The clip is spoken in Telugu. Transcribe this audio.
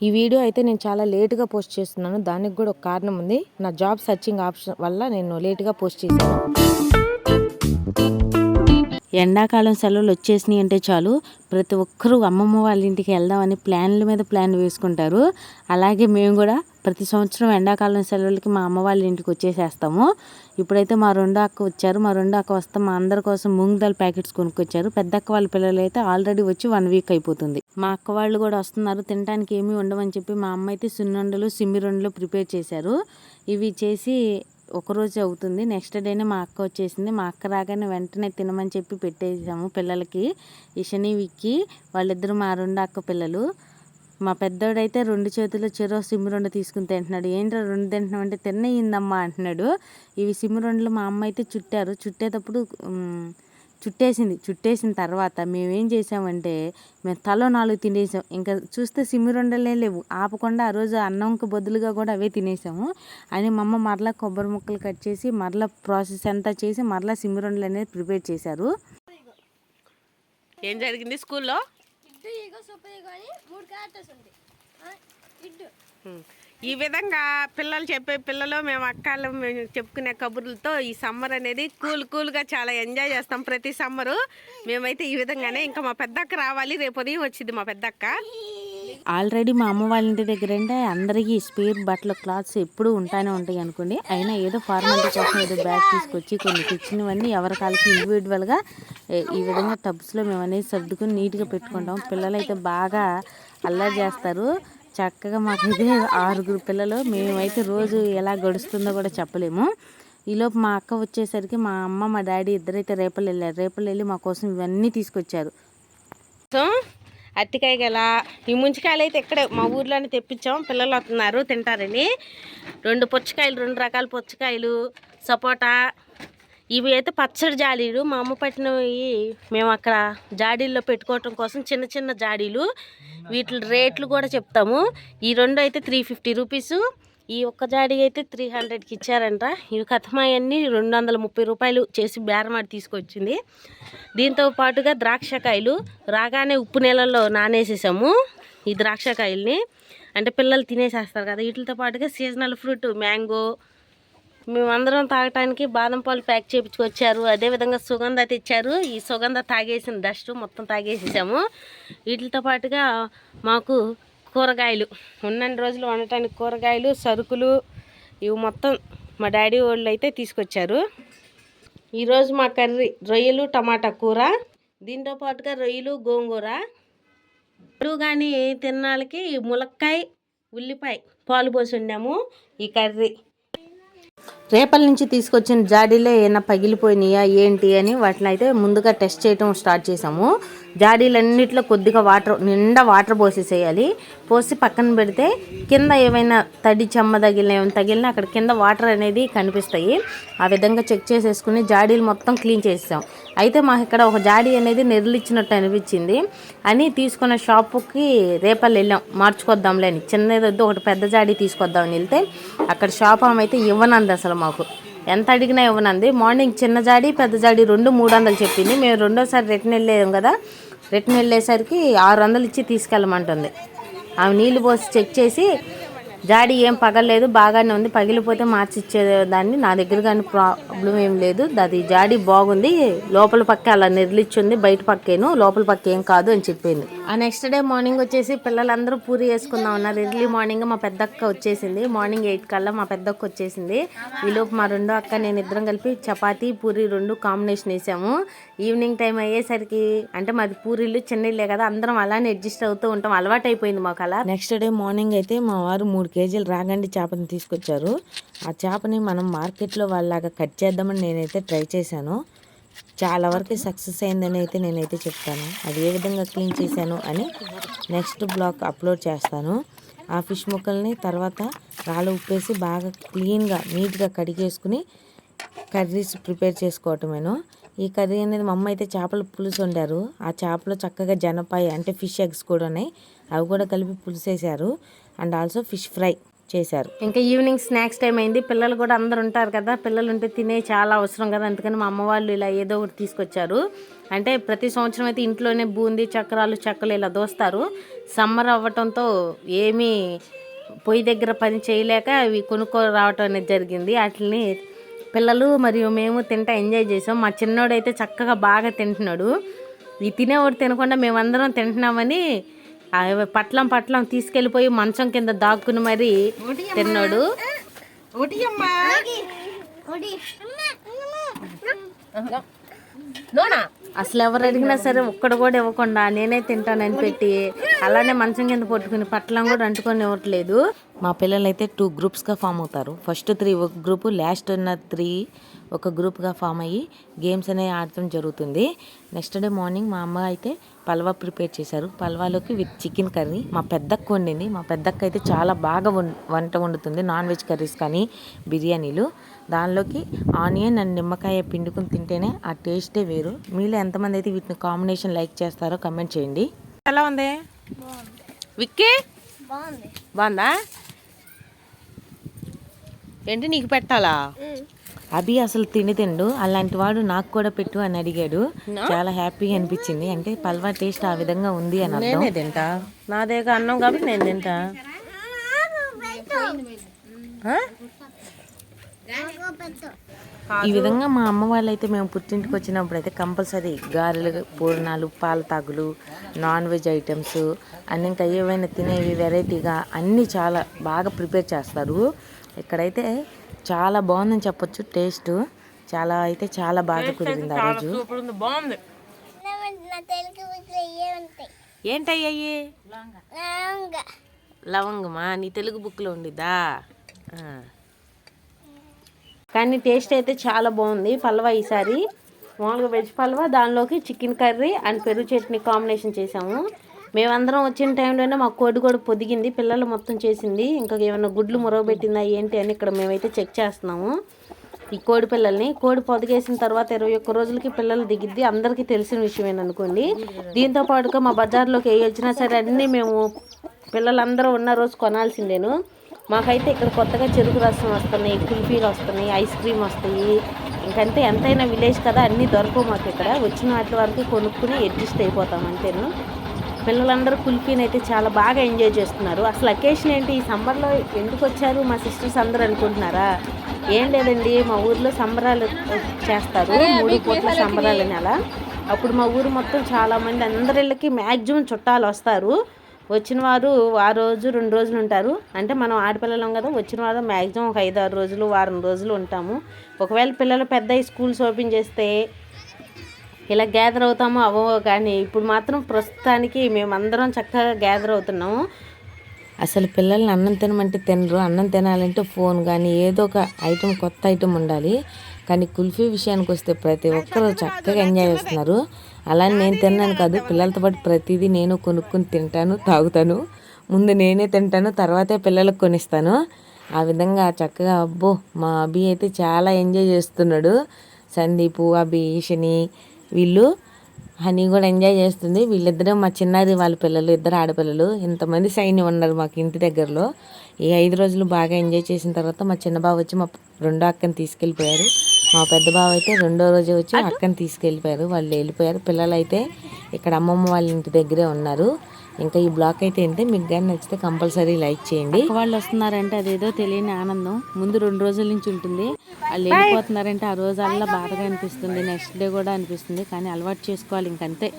ఈ వీడియో అయితే నేను చాలా లేట్గా పోస్ట్ చేస్తున్నాను. దానికి కూడా ఒక కారణం ఉంది. నా జాబ్ సర్చింగ్ ఆప్షన్ వల్ల నేను లేట్గా పోస్ట్ చేశాను. ఎండాకాలం సెలవులు వచ్చేసినాయి అంటే చాలు ప్రతి ఒక్కరూ అమ్మమ్మ వాళ్ళ ఇంటికి వెళ్దామని ప్లాన్ల మీద ప్లాన్ వేసుకుంటారు. అలాగే మేము కూడా ప్రతి సంవత్సరం ఎండాకాలం సెలవులకి మా అమ్మ వాళ్ళ ఇంటికి వచ్చేసేస్తాము. ఇప్పుడైతే మా రెండో అక్క వచ్చారు. మా రెండో అక్క వస్తే మా అందరి కోసం మూంగ్ దాల్ ప్యాకెట్స్ కొనుక్కొచ్చారు. పెద్దక్క వాళ్ళ పిల్లలు అయితే ఆల్రెడీ వచ్చి 1 వీక్ అయిపోతుంది. మా అక్క వాళ్ళు కూడా వస్తున్నారు. తినడానికి ఏమీ ఉండవని చెప్పి మా అమ్మ అయితే సున్నుండలు సిమ్మిరుండలు ప్రిపేర్ చేశారు. ఇవి చేసి ఒకరోజు అవుతుంది. నెక్స్ట్ డేనే మా అక్క వచ్చేసింది. మా అక్క రాగానే వెంటనే తినమని చెప్పి పెట్టేసాము పిల్లలకి. ఇషని విక్కి వాళ్ళిద్దరు మా రెండు అక్క పిల్లలు. మా పెద్దోడైతే 2 చేతుల్లో చెరో సిమ్మిరుండ తీసుకుని తింటున్నాడు. ఏంటో 2 తింటున్నాం అంటే తిన్నయిందమ్మా అంటున్నాడు. ఇవి సిమ్మిరుండలు మా అమ్మ అయితే చుట్టారు. చుట్టేటప్పుడు చుట్టేసిన తర్వాత మేమేం చేసామంటే మేము తలో 4 తినేసాం. ఇంకా చూస్తే సిమ్మిరుండలే లేవు. ఆపకుండా ఆ రోజు అన్నంకి బదులుగా కూడా అవే తినేసాము. అని మా అమ్మ మరలా కొబ్బరి ముక్కలు కట్ చేసి మరలా ప్రాసెస్ అంతా చేసి మరలా సిమ్మిరుండలు అనేది ప్రిపేర్ చేశారు. ఏం జరిగింది స్కూల్లో? ఈ విధంగా పిల్లలు మేము అక్కలు మేము చెప్పుకునే కబుర్లతో ఈ సమ్మర్ అనేది కూల్గా చాలా ఎంజాయ్ చేస్తాం ప్రతి సమ్మరు. మేమైతే ఈ విధంగానే ఇంకా మా పెద్దక్క రావాలి, రేపు ఉదయం వచ్చింది మా పెద్దక్క. ఆల్రెడీ మా అమ్మ వాళ్ళ ఇంటి దగ్గర అంటే అందరికీ స్పేర్ బట్టలు క్లాత్స్ ఎప్పుడూ ఉంటానే ఉంటాయి అనుకోండి. అయినా ఏదో ఫార్మాలిటీ కోసం ఏదో బ్యాగ్ తీసుకొచ్చి కొన్ని తెచ్చినవన్నీ ఎవరి కాళ్ళకి ఇండివిజువల్గా ఈ విధంగా టబ్స్లో మేము అనేది సర్దుకుని నీట్గా పెట్టుకుంటాం. పిల్లలు అయితే బాగా అల్లరి చేస్తారు. చక్కగా మాకైతే 6 పిల్లలు. మేమైతే రోజు ఎలా గడుస్తుందో కూడా చెప్పలేము. ఈలోపు మా అక్క వచ్చేసరికి మా అమ్మ మా డాడీ ఇద్దరైతే రేపలు వెళ్ళారు. రేపలు వెళ్ళి మా కోసం ఇవన్నీ తీసుకొచ్చారు. అరటికాయ గల ఈ ముంచికాయలు అయితే ఇక్కడే మా ఊర్లోనే తెప్పించాం. పిల్లలు వస్తున్నారు తింటారని. 2 పుచ్చకాయలు, 2 రకాల పుచ్చకాయలు, సపోటా. ఇవి అయితే పచ్చడి జాడీలు మా అమ్మ పట్టినవి. మేము అక్కడ జాడీల్లో పెట్టుకోవటం కోసం చిన్న చిన్న జాడీలు. వీటి రేట్లు కూడా చెప్తాము. ఈ 2 అయితే 350 రూపీసు. ఈ ఒక్క జాడీ అయితే 300కి ఇచ్చారంట. ఇవి కథమాయన్నీ 230 రూపాయలు చేసి బేరమాడి తీసుకొచ్చింది. దీంతో పాటుగా ద్రాక్షకాయలు రాగానే ఉప్పు నీళ్ళల్లో నానేసేసాము. ఈ ద్రాక్షకాయల్ని అంటే పిల్లలు తినేసేస్తారు కదా. వీటితో పాటుగా సీజనల్ ఫ్రూట్ మ్యాంగో మేమందరం తాగటానికి బాదం పాలు ప్యాక్ చేయించుకొచ్చారు. అదేవిధంగా సుగంధ తెచ్చారు. ఈ సుగంధ తాగేసిన డస్ట్ మొత్తం తాగేసేసాము. వీటితో పాటుగా మాకు కూరగాయలు ఉన్నన్ని రోజులు వండటానికి కూరగాయలు సరుకులు ఇవి మొత్తం మా డాడీ వాళ్ళు అయితే తీసుకొచ్చారు. ఈరోజు మా కర్రీ రొయ్యలు టమాటా కూర. దీంతో పాటుగా రొయ్యలు గోంగూర. ఇప్పుడు కానీ తిన్నాళ్ళకి ములక్కాయ ఉల్లిపాయ పాలు పోసి వండాము ఈ కర్రీ. రేపల నుంచి తీసుకొచ్చిన జాడీలో ఏమైనా పగిలిపోయినాయా ఏంటి అని వాటిని అయితే ముందుగా టెస్ట్ చేయడం స్టార్ట్ చేసాము. జాడీలన్నింటిలో కొద్దిగా నిండా వాటర్ పోసేసేయాలి. పోసి పక్కన పెడితే కింద ఏమైనా తడి చెమ్మ తగిలినా అక్కడ కింద వాటర్ అనేది కనిపిస్తాయి. ఆ విధంగా చెక్ చేసేసుకుని జాడీలు మొత్తం క్లీన్ చేసాం. అయితే మాకు ఇక్కడ ఒక జాడీ అనేది నెరలిచ్చినట్టు అనిపించింది అని తీసుకున్న షాపుకి రేపలు వెళ్ళాం మార్చుకొద్దాంలే అని. చిన్నది ఒకటి పెద్ద జాడీ తీసుకొద్దామని వెళ్తే అక్కడ షాప్ ఆమె అయితే ఇవ్వనంది. అసలు మాకు ఎంత అడిగినా ఇవ్వనంది. మార్నింగ్ చిన్న జాడీ పెద్ద జాడీ 2 300 చెప్పింది. మేము రెండోసారి రిటర్న్ వెళ్ళాం కదా. రిటర్న్ వెళ్ళేసరికి 600 ఇచ్చి తీసుకెళ్ళమంటుంది. ఆమె నీళ్ళు పోసి చెక్ చేసి జాడీ ఏం పగలలేదు బాగానే ఉంది, పగిలిపోతే మార్చి ఇచ్చేదాన్ని, నా దగ్గర కానీ ప్రాబ్లం ఏం లేదు, అది జాడీ బాగుంది, లోపల పక్క అలా నిర్లిచ్చింది, బయట పక్కేను లోపల పక్క ఏం కాదు అని చెప్పింది. ఆ నెక్స్ట్ డే మార్నింగ్ వచ్చేసి పిల్లలందరూ పూరి వేసుకుందాం ఉన్నారు. ఎర్లీ మార్నింగ్ మా పెద్దక్క వచ్చేసింది. మార్నింగ్ 8 కల్లా మా పెద్దక్క వచ్చేసింది. ఈలోపు మా రెండో అక్క నేను ఇద్దరం కలిపి చపాతీ పూరి 2 కాంబినేషన్ వేసాము. ఈవినింగ్ టైం అయ్యేసరికి అంటే మాది పూరీలు చిన్నీళ్ళే కదా, అందరం అలానే అడ్జస్ట్ అవుతూ ఉంటాం, అలవాటు అయిపోయింది మాకు అలా. నెక్స్ట్ డే మార్నింగ్ అయితే మా వారు 3 కేజీలు రాగండి చేపని తీసుకొచ్చారు. ఆ చేపని మనం మార్కెట్లో వాళ్ళలాగా కట్ చేద్దామని నేనైతే ట్రై చేశాను. చాలా వరకు సక్సెస్ అయిందని అయితే నేనైతే చెప్తాను. అది ఏ విధంగా క్లీన్ చేశాను అని నెక్స్ట్ బ్లాగ్ అప్లోడ్ చేస్తాను. ఆ ఫిష్ ముక్కల్ని తర్వాత రాళ్ళ ఉప్పేసి బాగా క్లీన్గా నీట్గా కడిగేసుకుని కర్రీస్ ప్రిపేర్ చేసుకోవటమేను. ఈ కర్రీ అనేది మా అమ్మ అయితే చేపల పులుసు వండారు. ఆ చేపలో చక్కగా జనపాయ అంటే ఫిష్ ఎగ్స్ కూడా ఉన్నాయి, అవి కూడా కలిపి పులుసు వేసారు. And also fish fry. చేశారు. ఇంకా ఈవినింగ్ స్నాక్స్ టైం అయింది. పిల్లలు కూడా అందరు ఉంటారు కదా, పిల్లలు ఉంటే తినే చాలా అవసరం కదా, అందుకని మా అమ్మ వాళ్ళు ఇలా ఏదో ఒకటి తీసుకొచ్చారు. అంటే ప్రతి సంవత్సరం అయితే ఇంట్లోనే బూందీ, చక్రాలు, చెక్కలు ఇలా దోస్తారు. సమ్మర్ అవ్వటంతో ఏమీ పొయ్యి దగ్గర పని చేయలేక అవి కొనుక్కో రావటం అనేది జరిగింది. వాటిని పిల్లలు మరియు మేము తింటా ఎంజాయ్ చేసాం. మా చిన్నోడైతే చక్కగా బాగా తింటున్నాడు. ఈ తినేవాడు తినకుండా మేమందరం తింటున్నామని పట్లం తీసుకెళ్ళిపోయి మంచం కింద దాక్కుని మరీ తిన్నాడు. అసలు ఎవరు అడిగినా సరే ఒక్కడు కూడా ఇవ్వకుండా నేనే తింటానని పెట్టి అలానే మంచం కింద పట్టుకుని పట్లం కూడా అంటుకొని ఇవ్వట్లేదు. మా పిల్లలు అయితే 2 గ్రూప్స్గా ఫామ్ అవుతారు. ఫస్ట్ 3 ఒక గ్రూపు, లాస్ట్ ఉన్న 3 ఒక గ్రూప్గా ఫామ్ అయ్యి గేమ్స్ అనేవి ఆడటం జరుగుతుంది. నెక్స్ట్ డే మార్నింగ్ మా అమ్మ అయితే పల్వా ప్రిపేర్ చేశారు. పల్వాలోకి విత్ చికెన్ కర్రీ మా పెద్దక్క వండింది. మా పెద్దక్క అయితే చాలా బాగా వంట వండుతుంది, నాన్ వెజ్ కర్రీస్ కానీ బిర్యానీలు. దానిలోకి ఆనియన్ అండ్ నిమ్మకాయ పిండుకుని తింటేనే ఆ టేస్టే వేరు. మీలో ఎంతమంది అయితే వీటిని కాంబినేషన్ లైక్ చేస్తారో కమెంట్ చేయండి. ఎలా ఉంది విక్కీ? బాగుందా? ఏంటి నీకు పెట్టాలా? అభి అసలు తిండు, అలాంటి వాడు నాకు కూడా పెట్టు అని అడిగాడు. చాలా హ్యాపీగా అనిపించింది. అంటే పల్వా టేస్ట్ ఆ విధంగా ఉంది అని అర్థం. తింటా, నా దగ్గర అన్నం కాబట్టి నేను తింటా. ఈ విధంగా మా అమ్మ వాళ్ళైతే మేము పుట్టింటికి వచ్చినప్పుడు అయితే కంపల్సరీ గారెలు, పూర్ణాలు, పాల తాగులు, నాన్ వెజ్ ఐటమ్స్ అన్నీ ఇంకా ఏవైనా తినేవి వెరైటీగా అన్నీ చాలా బాగా ప్రిపేర్ చేస్తారు. ఇక్కడైతే చాలా బాగుందని చెప్పొచ్చు. టేస్ట్ చాలా అయితే చాలా బాగా కుదిరింది ఆ రోజు. బాగుంది. ఏంటయ్యాయి? లవంగమా? నీ తెలుగు బుక్లో ఉండిద్దా? కానీ టేస్ట్ అయితే చాలా బాగుంది పల్వా. ఈసారి మామూలుగా వెజ్ పల్వా, దానిలోకి చికెన్ కర్రీ అండ్ పెరుగు చట్నీ కాంబినేషన్ చేసాము. మేమందరం వచ్చిన టైంలోనే మా కోడి కూడా పొదిగింది, పిల్లలు మొత్తం చేసింది. ఇంకా ఏమైనా గుడ్లు మురగబెట్టిందా ఏంటి అని ఇక్కడ మేమైతే చెక్ చేస్తున్నాము ఈ కోడి పిల్లల్ని. కోడి పొదిగేసిన తర్వాత 21 రోజులకి పిల్లలు దిగిద్ది, అందరికీ తెలిసిన విషయమేననుకోండి. దీంతో పాటుగా మా బజార్లోకి ఏ వచ్చినా సరే అన్నీ మేము పిల్లలందరూ ఉన్న రోజు కొనాల్సిందేను. మాకైతే ఇక్కడ కొత్తగా చెరుకు రసం వస్తున్నాయి, కుల్ఫీలు వస్తున్నాయి, ఐస్ క్రీమ్ వస్తాయి. ఇంకంతే, ఎంతైనా విలేజ్ కదా, అన్నీ దొరకవు మాకు ఇక్కడ. వచ్చిన వాటి వరకు కొనుక్కుని అడ్జస్ట్ అయిపోతాం అంతేను. పిల్లలందరూ కుల్ఫీని అయితే చాలా బాగా ఎంజాయ్ చేస్తున్నారు. అసలు అకేషన్ ఏంటి, ఈ సమ్మర్లో ఎందుకు వచ్చారు మా సిస్టర్స్ అందరూ అనుకుంటున్నారా? ఏం లేదండి, మా ఊర్లో సంబరాలు చేస్తారు, 3 పూట్ల సంబరాలని. అలా అప్పుడు మా ఊరు మొత్తం చాలామంది అందరిళ్ళకి మ్యాక్సిమం చుట్టాలు వస్తారు. వచ్చిన వారు ఆ రోజు 2 రోజులు ఉంటారు. అంటే మనం ఆడపిల్లలం కదా, వచ్చిన వారు మ్యాక్సిమం ఒక 5-6 రోజులు, వారం రోజులు ఉంటాము. ఒకవేళ పిల్లలు పెద్ద స్కూల్స్ ఓపెన్ చేస్తే ఇలా గ్యాదర్ అవుతాము అవ్వవో, కానీ ఇప్పుడు మాత్రం ప్రస్తుతానికి మేమందరం చక్కగా గ్యాదర్ అవుతున్నాము. అసలు పిల్లల్ని అన్నం తినమంటే తినరు. అన్నం తినాలంటే ఫోన్ కానీ ఏదో ఒక ఐటెం, కొత్త ఐటెం ఉండాలి. కానీ కుల్ఫీ విషయానికి వస్తే ప్రతి ఒక్కరు చక్కగా ఎంజాయ్ చేస్తున్నారు. అలానే నేను తిన్నాను కాదు, పిల్లలతో పాటు ప్రతిదీ నేను కొనుక్కొని తింటాను, తాగుతాను. ముందు నేనే తింటాను, తర్వాతే పిల్లలకు కొనిస్తాను. ఆ విధంగా చక్కగా అబ్బో మా అభి అయితే చాలా ఎంజాయ్ చేస్తున్నాడు. సందీపు, అభి, ఈషని వీళ్ళు, హనీ కూడా ఎంజాయ్ చేస్తుంది. వీళ్ళిద్దరూ మా చిన్నది వాళ్ళ పిల్లలు, 2 ఆడపిల్లలు. ఇంతమంది సైన్యం ఉన్నారు మాకు ఇంటి దగ్గరలో. ఈ 5 రోజులు బాగా ఎంజాయ్ చేసిన తర్వాత మా చిన్న బావ వచ్చి మా 2వ అక్కని తీసుకెళ్ళిపోయారు. మా పెద్ద బావ అయితే 2వ రోజు వచ్చి అక్కని తీసుకెళ్ళిపోయారు. వాళ్ళు వెళ్ళిపోయారు. పిల్లలు అయితే ఇక్కడ అమ్మమ్మ వాళ్ళ ఇంటి దగ్గరే ఉన్నారు. ఇంకా ఈ బ్లాగ్ అయితే ఏంటి, మీకు కానీ నచ్చితే కంపల్సరీ లైక్ చేయండి. వాళ్ళు వస్తున్నారంటే అదేదో తెలియని ఆనందం ముందు 2 రోజుల నుంచి ఉంటుంది. వాళ్ళు వెళ్ళిపోతున్నారంటే ఆ రోజు అలా బాధగా అనిపిస్తుంది, నెక్స్ట్ డే కూడా అనిపిస్తుంది. కానీ అలవాటు చేసుకోవాలి ఇంకంతే.